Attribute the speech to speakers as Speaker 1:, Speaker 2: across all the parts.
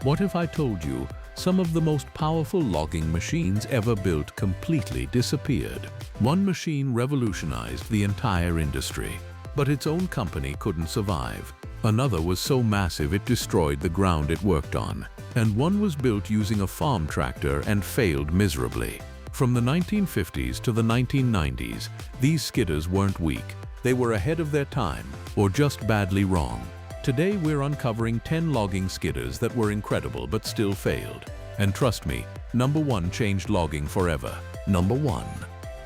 Speaker 1: What if I told you some of the most powerful logging machines ever built completely disappeared? One machine revolutionized the entire industry, but its own company couldn't survive. Another was so massive it destroyed the ground it worked on. And one was built using a farm tractor and failed miserably. From the 1950s to the 1990s, these skidders weren't weak. They were ahead of their time, or just badly wrong. Today we're uncovering 10 logging skidders that were incredible but still failed. And trust me, number 1 changed logging forever. Number 1.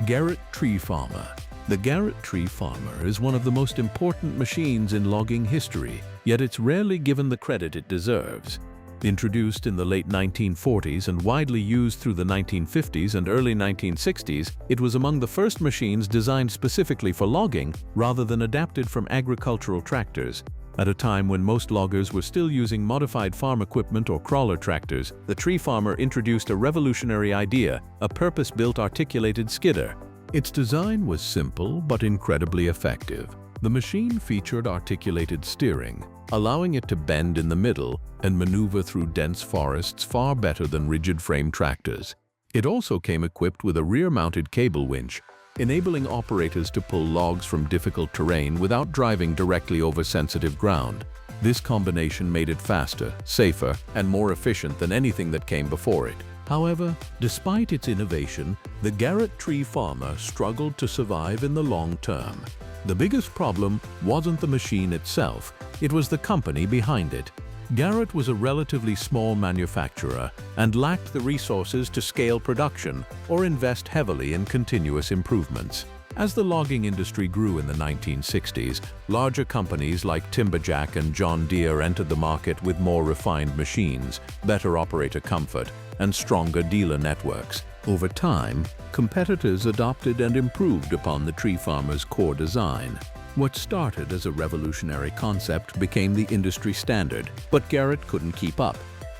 Speaker 1: Garrett Tree Farmer. The Garrett Tree Farmer is one of the most important machines in logging history, yet it's rarely given the credit it deserves. Introduced in the late 1940s and widely used through the 1950s and early 1960s, it was among the first machines designed specifically for logging rather than adapted from agricultural tractors. At a time when most loggers were still using modified farm equipment or crawler tractors, the Tree Farmer introduced a revolutionary idea, a purpose-built articulated skidder. Its design was simple but incredibly effective. The machine featured articulated steering, allowing it to bend in the middle and maneuver through dense forests far better than rigid-frame tractors. It also came equipped with a rear-mounted cable winch, enabling operators to pull logs from difficult terrain without driving directly over sensitive ground. This combination made it faster, safer, and more efficient than anything that came before it. However, despite its innovation, the Garrett Tree Farmer struggled to survive in the long term. The biggest problem wasn't the machine itself, it was the company behind it. Garrett was a relatively small manufacturer and lacked the resources to scale production or invest heavily in continuous improvements. As the logging industry grew in the 1960s, larger companies like Timberjack and John Deere entered the market with more refined machines, better operator comfort, and stronger dealer networks. Over time, competitors adopted and improved upon the Tree Farmer's core design. What started as a revolutionary concept became the industry standard, but Garrett couldn't keep up.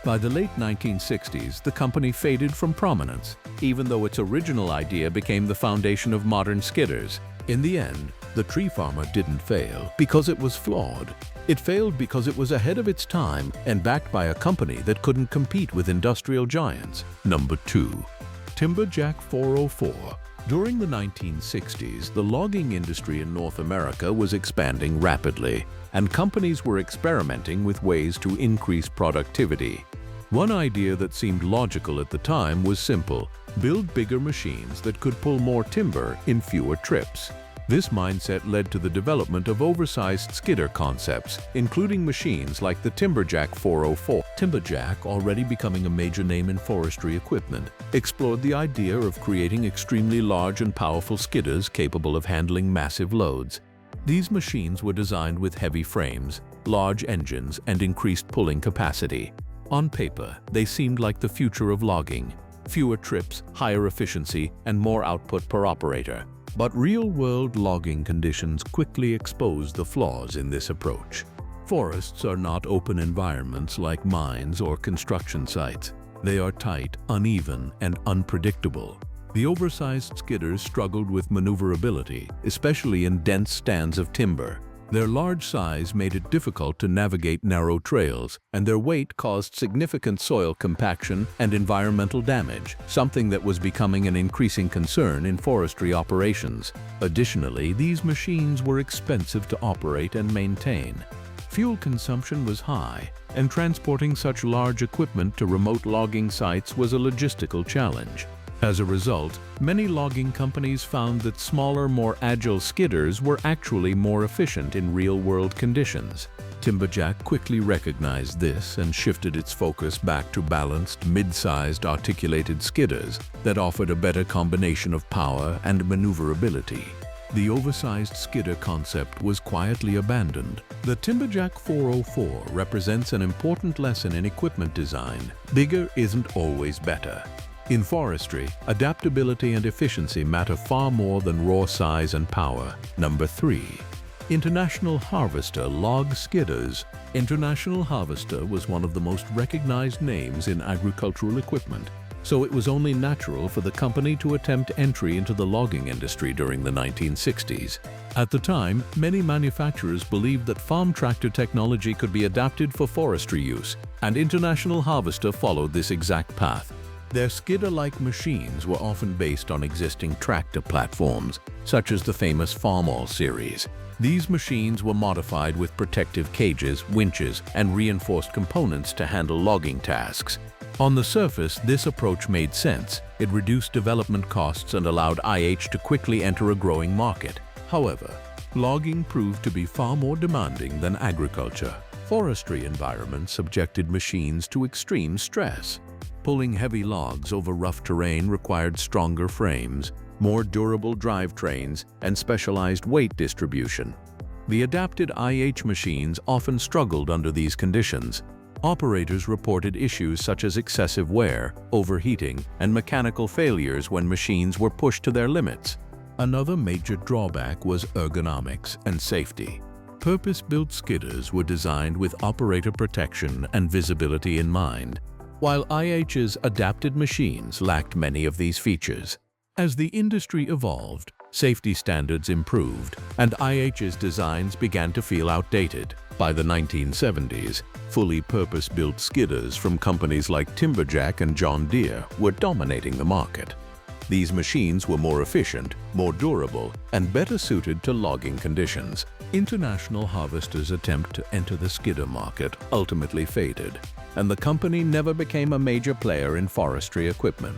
Speaker 1: By the late 1960s, the company faded from prominence, even though its original idea became the foundation of modern skidders. In the end, the Tree Farmer didn't fail because it was flawed. It failed because it was ahead of its time and backed by a company that couldn't compete with industrial giants. Number 2. Timberjack 404. During the 1960s, the logging industry in North America was expanding rapidly, and companies were experimenting with ways to increase productivity. One idea that seemed logical at the time was simple: build bigger machines that could pull more timber in fewer trips. This mindset led to the development of oversized skidder concepts, including machines like the Timberjack 404. Timberjack, already becoming a major name in forestry equipment, explored the idea of creating extremely large and powerful skidders capable of handling massive loads. These machines were designed with heavy frames, large engines, and increased pulling capacity. On paper, they seemed like the future of logging: fewer trips, higher efficiency, and more output per operator. But real-world logging conditions quickly exposed the flaws in this approach. Forests are not open environments like mines or construction sites. They are tight, uneven, and unpredictable. The oversized skidders struggled with maneuverability, especially in dense stands of timber. Their large size made it difficult to navigate narrow trails, and their weight caused significant soil compaction and environmental damage, something that was becoming an increasing concern in forestry operations. Additionally, these machines were expensive to operate and maintain. Fuel consumption was high, and transporting such large equipment to remote logging sites was a logistical challenge. As a result, many logging companies found that smaller, more agile skidders were actually more efficient in real-world conditions. Timberjack quickly recognized this and shifted its focus back to balanced, mid-sized articulated skidders that offered a better combination of power and maneuverability. The oversized skidder concept was quietly abandoned. The Timberjack 404 represents an important lesson in equipment design: bigger isn't always better. In forestry, adaptability and efficiency matter far more than raw size and power. Number 3. International Harvester Log Skidders. International Harvester was one of the most recognized names in agricultural equipment. so it was only natural for the company to attempt entry into the logging industry during the 1960s. At the time, many manufacturers believed that farm tractor technology could be adapted for forestry use, and International Harvester followed this exact path. Their skidder-like machines were often based on existing tractor platforms, such as the famous Farmall series. These machines were modified with protective cages, winches, and reinforced components to handle logging tasks. On the surface, this approach made sense. It reduced development costs and allowed IH to quickly enter a growing market. However, logging proved to be far more demanding than agriculture. Forestry environments subjected machines to extreme stress. Pulling heavy logs over rough terrain required stronger frames, more durable drivetrains, and specialized weight distribution. The adapted IH machines often struggled under these conditions. Operators reported issues such as excessive wear, overheating, and mechanical failures when machines were pushed to their limits. Another major drawback was ergonomics and safety. Purpose-built skidders were designed with operator protection and visibility in mind, while IH's adapted machines lacked many of these features. As the industry evolved, safety standards improved, and IH's designs began to feel outdated. By the 1970s, fully purpose-built skidders from companies like Timberjack and John Deere were dominating the market. These machines were more efficient, more durable, and better suited to logging conditions. International Harvester's attempt to enter the skidder market ultimately faded, and the company never became a major player in forestry equipment.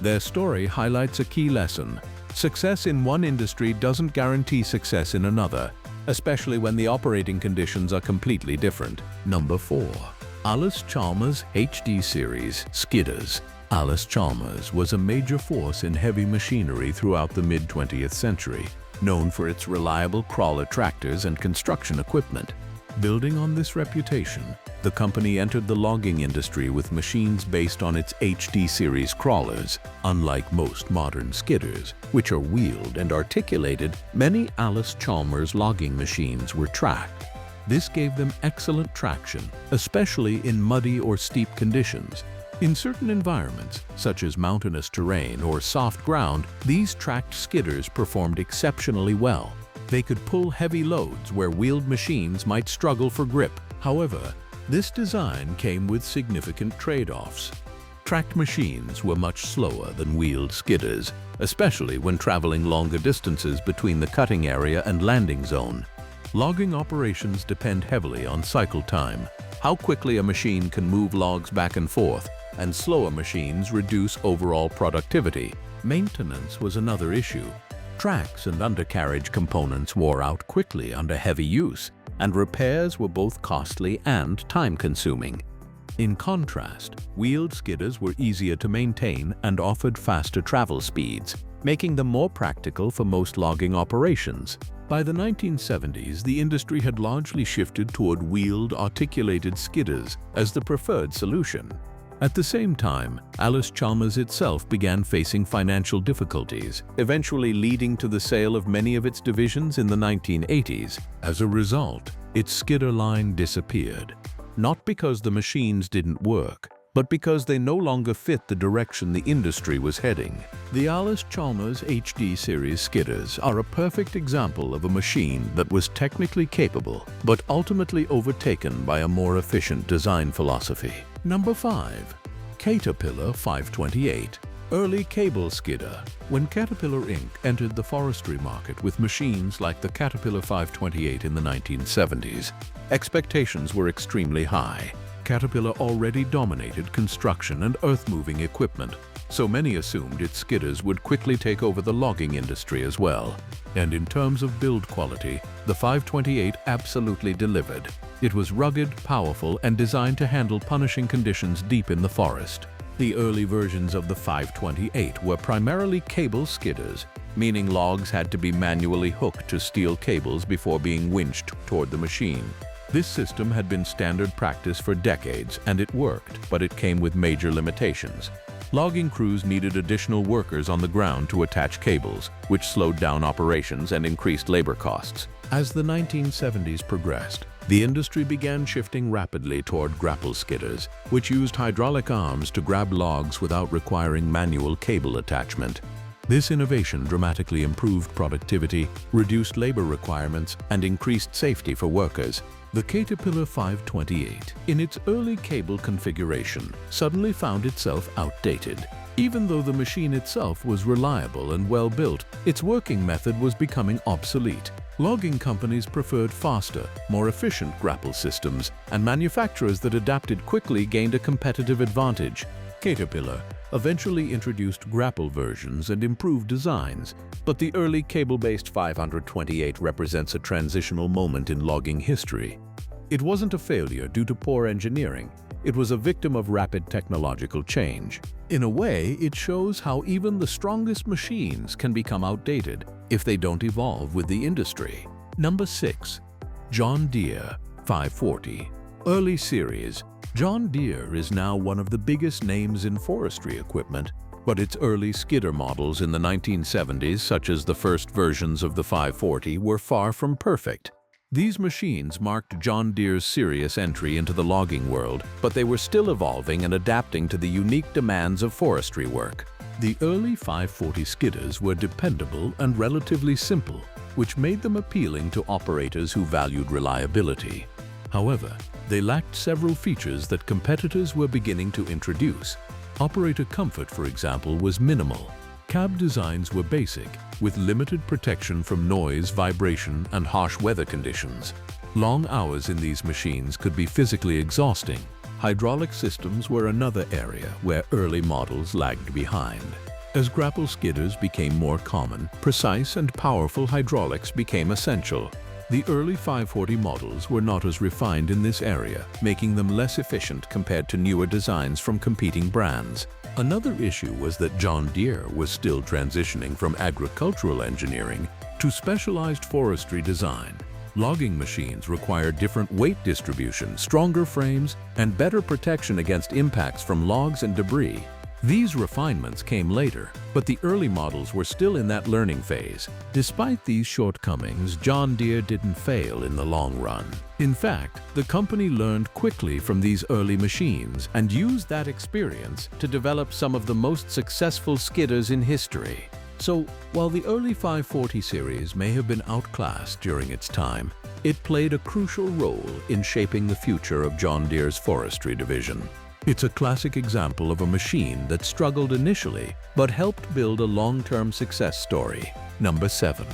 Speaker 1: Their story highlights a key lesson. Success in one industry doesn't guarantee success in another, especially when the operating conditions are completely different. Number 4. Allis-Chalmers HD Series Skidders. Allis-Chalmers was a major force in heavy machinery throughout the mid-20th century, known for its reliable crawler tractors and construction equipment. Building on this reputation, the company entered the logging industry with machines based on its HD series crawlers. Unlike most modern skidders, which are wheeled and articulated, many Allis-Chalmers logging machines were tracked. This gave them excellent traction, especially in muddy or steep conditions. In certain environments, such as mountainous terrain or soft ground, these tracked skidders performed exceptionally well. They could pull heavy loads where wheeled machines might struggle for grip. However, this design came with significant trade-offs. Tracked machines were much slower than wheeled skidders, especially when traveling longer distances between the cutting area and landing zone. Logging operations depend heavily on cycle time, how quickly a machine can move logs back and forth, and slower machines reduce overall productivity. Maintenance was another issue. Tracks and undercarriage components wore out quickly under heavy use, and repairs were both costly and time-consuming. In contrast, wheeled skidders were easier to maintain and offered faster travel speeds, making them more practical for most logging operations. By the 1970s, the industry had largely shifted toward wheeled, articulated skidders as the preferred solution. At the same time, Allis-Chalmers itself began facing financial difficulties, eventually leading to the sale of many of its divisions in the 1980s. As a result, its skidder line disappeared, not because the machines didn't work, but because they no longer fit the direction the industry was heading. The Allis-Chalmers HD series skidders are a perfect example of a machine that was technically capable, but ultimately overtaken by a more efficient design philosophy. Number 5. Caterpillar 528. Early cable skidder. When Caterpillar Inc. entered the forestry market with machines like the Caterpillar 528 in the 1970s, expectations were extremely high. Caterpillar already dominated construction and earth-moving equipment, so many assumed its skidders would quickly take over the logging industry as well. And in terms of build quality, the 528 absolutely delivered. It was rugged, powerful, and designed to handle punishing conditions deep in the forest. The early versions of the 528 were primarily cable skidders, meaning logs had to be manually hooked to steel cables before being winched toward the machine. This system had been standard practice for decades, and it worked, but it came with major limitations. Logging crews needed additional workers on the ground to attach cables, which slowed down operations and increased labor costs. As the 1970s progressed, the industry began shifting rapidly toward grapple skidders, which used hydraulic arms to grab logs without requiring manual cable attachment. This innovation dramatically improved productivity, reduced labor requirements, and increased safety for workers. The Caterpillar 528, in its early cable configuration, suddenly found itself outdated. Even though the machine itself was reliable and well-built, its working method was becoming obsolete. Logging companies preferred faster, more efficient grapple systems, and manufacturers that adapted quickly gained a competitive advantage. Caterpillar eventually introduced grapple versions and improved designs, but the early cable-based 528 represents a transitional moment in logging history. It wasn't a failure due to poor engineering. It was a victim of rapid technological change. In a way, it shows how even the strongest machines can become outdated if they don't evolve with the industry. Number 6. John Deere 540. Early series. John Deere is now one of the biggest names in forestry equipment, but its early skidder models in the 1970s, such as the first versions of the 540, were far from perfect. These machines marked John Deere's serious entry into the logging world, but they were still evolving and adapting to the unique demands of forestry work. The early 540 skidders were dependable and relatively simple, which made them appealing to operators who valued reliability. However, they lacked several features that competitors were beginning to introduce. Operator comfort, for example, was minimal. Cab designs were basic, with limited protection from noise, vibration, and harsh weather conditions. Long hours in these machines could be physically exhausting. Hydraulic systems were another area where early models lagged behind. As grapple skidders became more common, precise and powerful hydraulics became essential. The early 540 models were not as refined in this area, making them less efficient compared to newer designs from competing brands. Another issue was that John Deere was still transitioning from agricultural engineering to specialized forestry design. Logging machines required different weight distribution, stronger frames, and better protection against impacts from logs and debris. These refinements came later, but the early models were still in that learning phase. Despite these shortcomings, John Deere didn't fail in the long run. In fact, the company learned quickly from these early machines and used that experience to develop some of the most successful skidders in history. So, while the early 540 series may have been outclassed during its time, it played a crucial role in shaping the future of John Deere's forestry division. It's a classic example of a machine that struggled initially, but helped build a long-term success story. Number 7.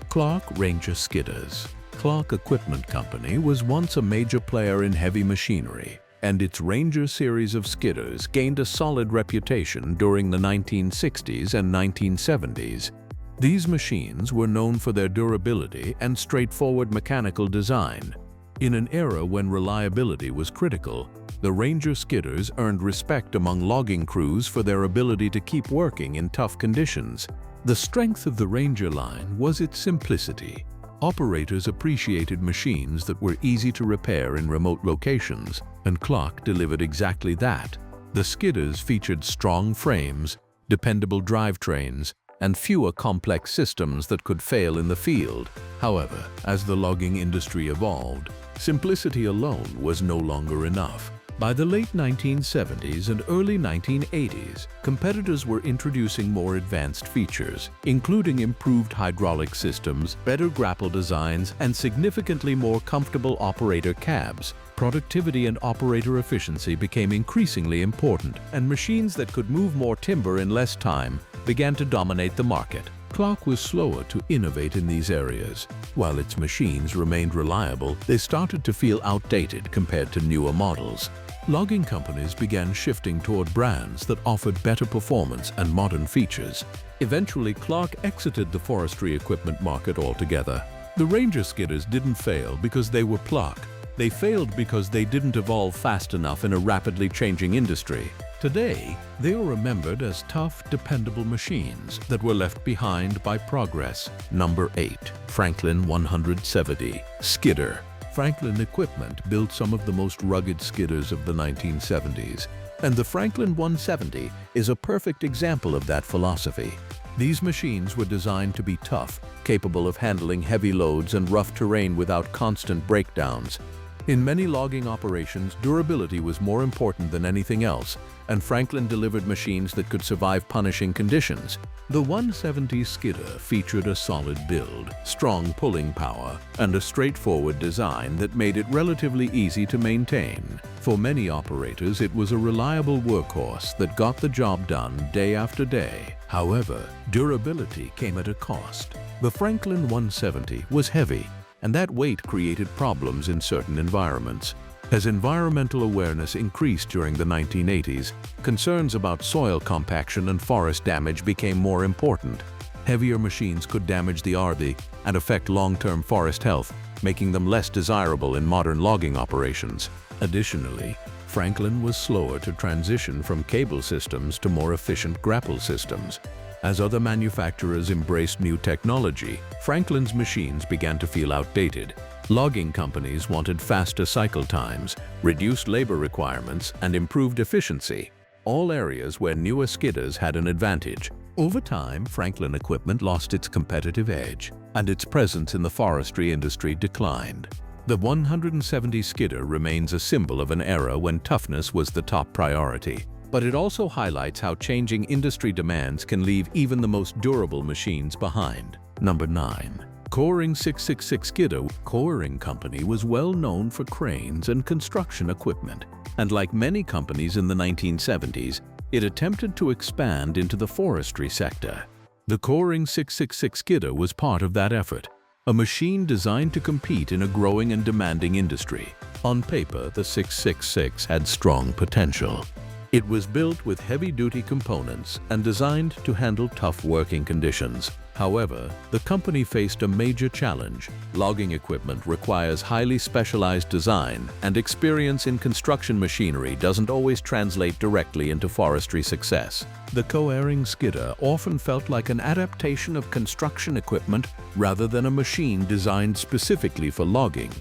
Speaker 1: Clark Ranger Skidders. Clark Equipment Company was once a major player in heavy machinery, and its Ranger series of skidders gained a solid reputation during the 1960s and 1970s. These machines were known for their durability and straightforward mechanical design. In an era when reliability was critical, the Ranger skidders earned respect among logging crews for their ability to keep working in tough conditions. The strength of the Ranger line was its simplicity. Operators appreciated machines that were easy to repair in remote locations, and Clark delivered exactly that. The skidders featured strong frames, dependable drivetrains, and fewer complex systems that could fail in the field. However, as the logging industry evolved, simplicity alone was no longer enough. By the late 1970s and early 1980s, competitors were introducing more advanced features, including improved hydraulic systems, better grapple designs, and significantly more comfortable operator cabs. Productivity and operator efficiency became increasingly important, and machines that could move more timber in less time began to dominate the market. Clark was slower to innovate in these areas. While its machines remained reliable, they started to feel outdated compared to newer models. Logging companies began shifting toward brands that offered better performance and modern features. Eventually, Clark exited the forestry equipment market altogether. The Ranger skidders didn't fail because they were Clark. They failed because they didn't evolve fast enough in a rapidly changing industry. Today, they are remembered as tough, dependable machines that were left behind by progress. Number 8. Franklin 170 Skidder. Franklin Equipment built some of the most rugged skidders of the 1970s, and the Franklin 170 is a perfect example of that philosophy. These machines were designed to be tough, capable of handling heavy loads and rough terrain without constant breakdowns. In many logging operations, durability was more important than anything else, and Franklin delivered machines that could survive punishing conditions. The 170 skidder featured a solid build, strong pulling power, and a straightforward design that made it relatively easy to maintain. For many operators, it was a reliable workhorse that got the job done day after day. However, durability came at a cost. The Franklin 170 was heavy, and that weight created problems in certain environments. As environmental awareness increased during the 1980s, concerns about soil compaction and forest damage became more important. Heavier machines could damage the Ardi and affect long-term forest health, making them less desirable in modern logging operations. Additionally, Franklin was slower to transition from cable systems to more efficient grapple systems. As other manufacturers embraced new technology, Franklin's machines began to feel outdated. Logging companies wanted faster cycle times, reduced labor requirements, and improved efficiency, all areas where newer skidders had an advantage. Over time, Franklin equipment lost its competitive edge, and its presence in the forestry industry declined. The 170 skidder remains a symbol of an era when toughness was the top priority, but it also highlights how changing industry demands can leave even the most durable machines behind. Number 9. Coring 666 Skidder. Coring Company was well known for cranes and construction equipment, and like many companies in the 1970s, it attempted to expand into the forestry sector. The Coring 666 Skidder was part of that effort, a machine designed to compete in a growing and demanding industry. On paper, the 666 had strong potential. It was built with heavy-duty components and designed to handle tough working conditions. However, the company faced a major challenge. Logging equipment requires highly specialized design, and experience in construction machinery doesn't always translate directly into forestry success. The Coring skidder often felt like an adaptation of construction equipment rather than a machine designed specifically for logging.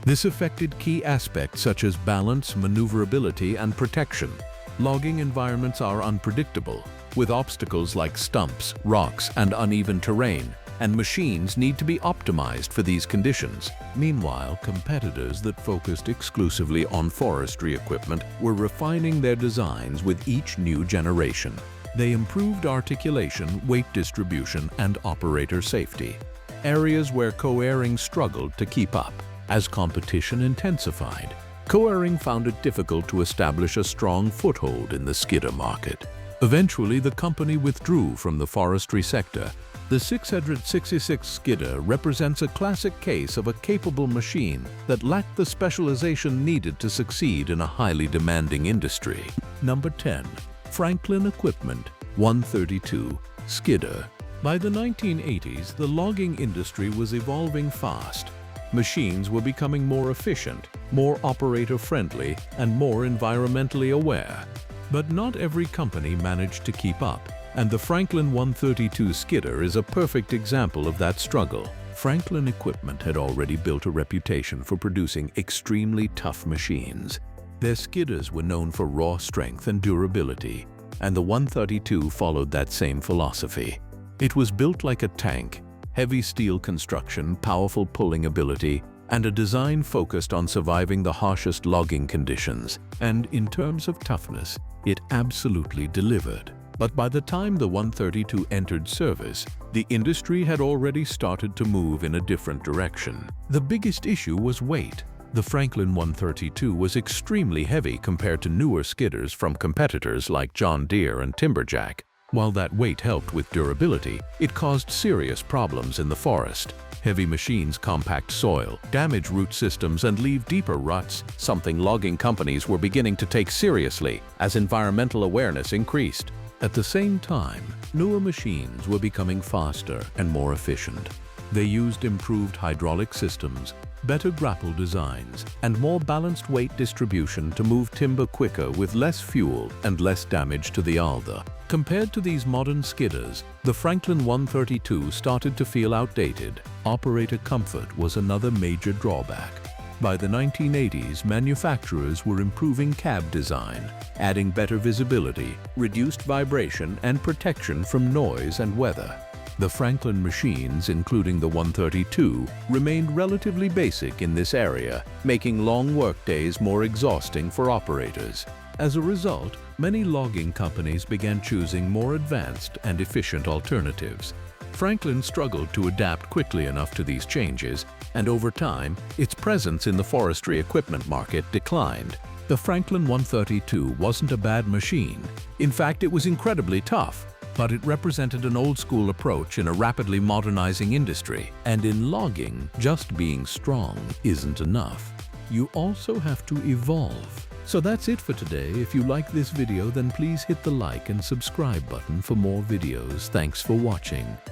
Speaker 1: This affected key aspects such as balance, maneuverability, and protection. Logging environments are unpredictable, with obstacles like stumps, rocks, and uneven terrain, and machines need to be optimized for these conditions. Meanwhile, competitors that focused exclusively on forestry equipment were refining their designs with each new generation. They improved articulation, weight distribution, and operator safety, areas where Coring struggled to keep up. As competition intensified, Coring found it difficult to establish a strong foothold in the skidder market. Eventually, the company withdrew from the forestry sector. The 666 skidder represents a classic case of a capable machine that lacked the specialization needed to succeed in a highly demanding industry. Number 10. Franklin Equipment 132 Skidder. By the 1980s, the logging industry was evolving fast. Machines were becoming more efficient, more operator-friendly, and more environmentally aware. But not every company managed to keep up, and the Franklin 132 skidder is a perfect example of that struggle. Franklin Equipment had already built a reputation for producing extremely tough machines. Their skidders were known for raw strength and durability, and the 132 followed that same philosophy. It was built like a tank, heavy steel construction, powerful pulling ability, and a design focused on surviving the harshest logging conditions. And in terms of toughness, it absolutely delivered. But by the time the 132 entered service, the industry had already started to move in a different direction. The biggest issue was weight. The Franklin 132 was extremely heavy compared to newer skidders from competitors like John Deere and Timberjack. While that weight helped with durability, it caused serious problems in the forest. Heavy machines compact soil, damage root systems, and leave deeper ruts, something logging companies were beginning to take seriously as environmental awareness increased. At the same time, newer machines were becoming faster and more efficient. They used improved hydraulic systems, better grapple designs, and more balanced weight distribution to move timber quicker with less fuel and less damage to the alder. Compared to these modern skidders, the Franklin 132 started to feel outdated. Operator comfort was another major drawback. By the 1980s, manufacturers were improving cab design, adding better visibility, reduced vibration, and protection from noise and weather. The Franklin machines, including the 132, remained relatively basic in this area, making long workdays more exhausting for operators. As a result, many logging companies began choosing more advanced and efficient alternatives. Franklin struggled to adapt quickly enough to these changes, and over time, its presence in the forestry equipment market declined. The Franklin 132 wasn't a bad machine. In fact, it was incredibly tough, but it represented an old-school approach in a rapidly modernizing industry. And in logging, just being strong isn't enough. You also have to evolve. So that's it for today. If you like this video, then please hit the like and subscribe button for more videos. Thanks for watching.